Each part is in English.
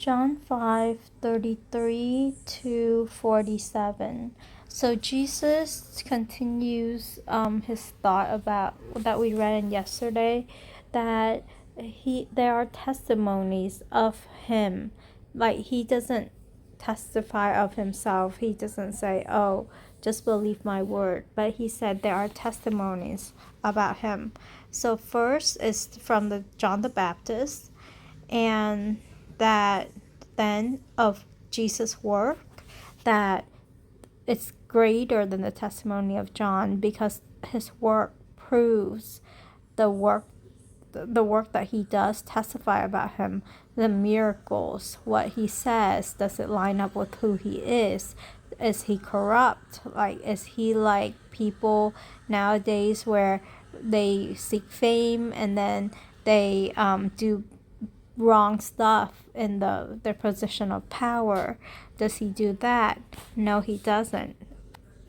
John 5:33 to 47. So Jesus continues his thought about that we read in yesterday, that there are testimonies of him. Like, he doesn't testify of himself. He doesn't say, "Oh, just believe my word," but he said there are testimonies about him. So first is from the John the Baptist, and that then of Jesus' work, that it's greater than the testimony of John, because his work proves the work that he does testify about him, the miracles, what he says, does it line up with who he is? Is he corrupt? Like, is he like people nowadays where they seek fame and then they do wrong stuff in their position of power? Does he do that? No, he doesn't.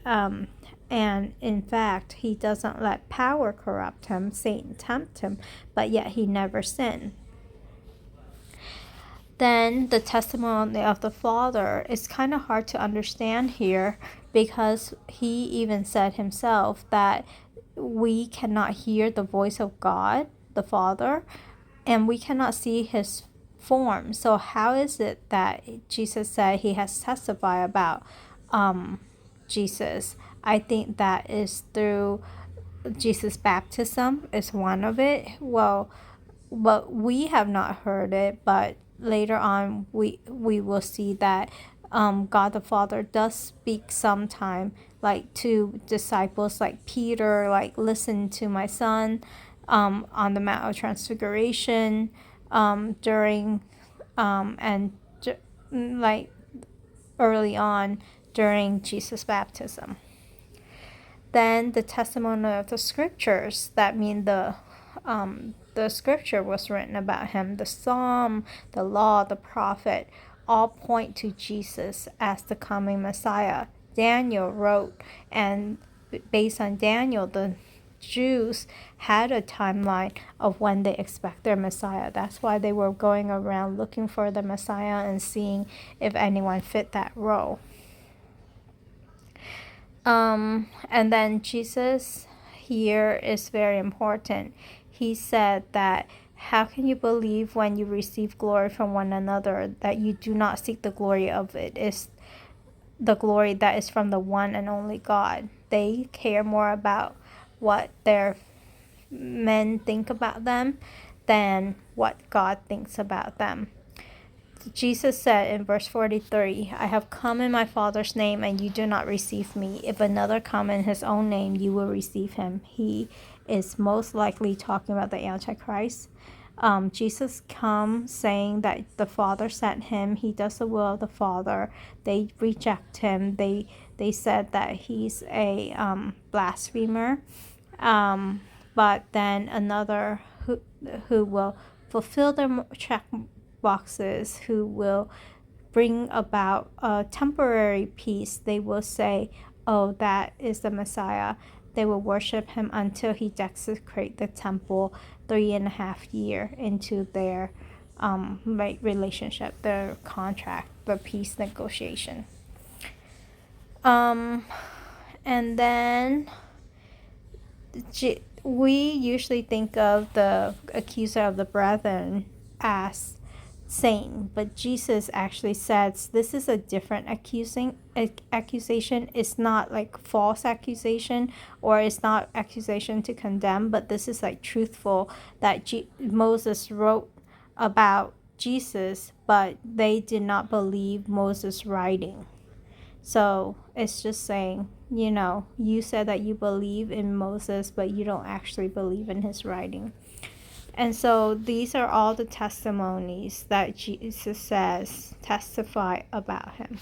And in fact, he doesn't let power corrupt him. Satan tempt him, but yet he never sinned. Then the testimony of the Father is kind of hard to understand here, because he even said himself that we cannot hear the voice of God, the Father, and we cannot see his form. So how is it that Jesus said he has testified about Jesus? I think that is through Jesus' baptism is one of it. Well, but we have not heard it, but later on we will see that God the Father does speak sometime, like to disciples like Peter, like, "Listen to my son," on the Mount of Transfiguration, during like early on during Jesus' baptism. Then the testimony of the scriptures, that mean the scripture was written about him, the psalm, the law, the prophet, all point to Jesus as the coming Messiah. Daniel wrote, and based on Daniel, the Jews had a timeline of when they expect their Messiah. That's why they were going around looking for the Messiah and seeing if anyone fit that role. And then Jesus here is very important. He said that, "How can you believe when you receive glory from one another, that you do not seek the glory of it? Is the glory that is from the one and only God." They care more about what their men think about them than what God thinks about them. Jesus said in verse 43, "I have come in my Father's name, and you do not receive me. If another come in his own name, you will receive him." He is most likely talking about the Antichrist. Jesus comes saying that the Father sent him. He does the will of the Father. They reject him. They said that he's a blasphemer. But then another who will fulfill their check boxes, who will bring about a temporary peace, they will say, "Oh, that is the Messiah." They will worship him until he desecrates the temple 3.5 years into their relationship, their contract, the peace negotiation. And then we usually think of the accuser of the brethren as Satan, but Jesus actually says this is a different accusation. It's not like false accusation, or it's not accusation to condemn, but this is like truthful, that Moses wrote about Jesus, but they did not believe Moses' writing. So it's just saying, you said that you believe in Moses, but you don't actually believe in his writing. And so these are all the testimonies that Jesus says testify about him.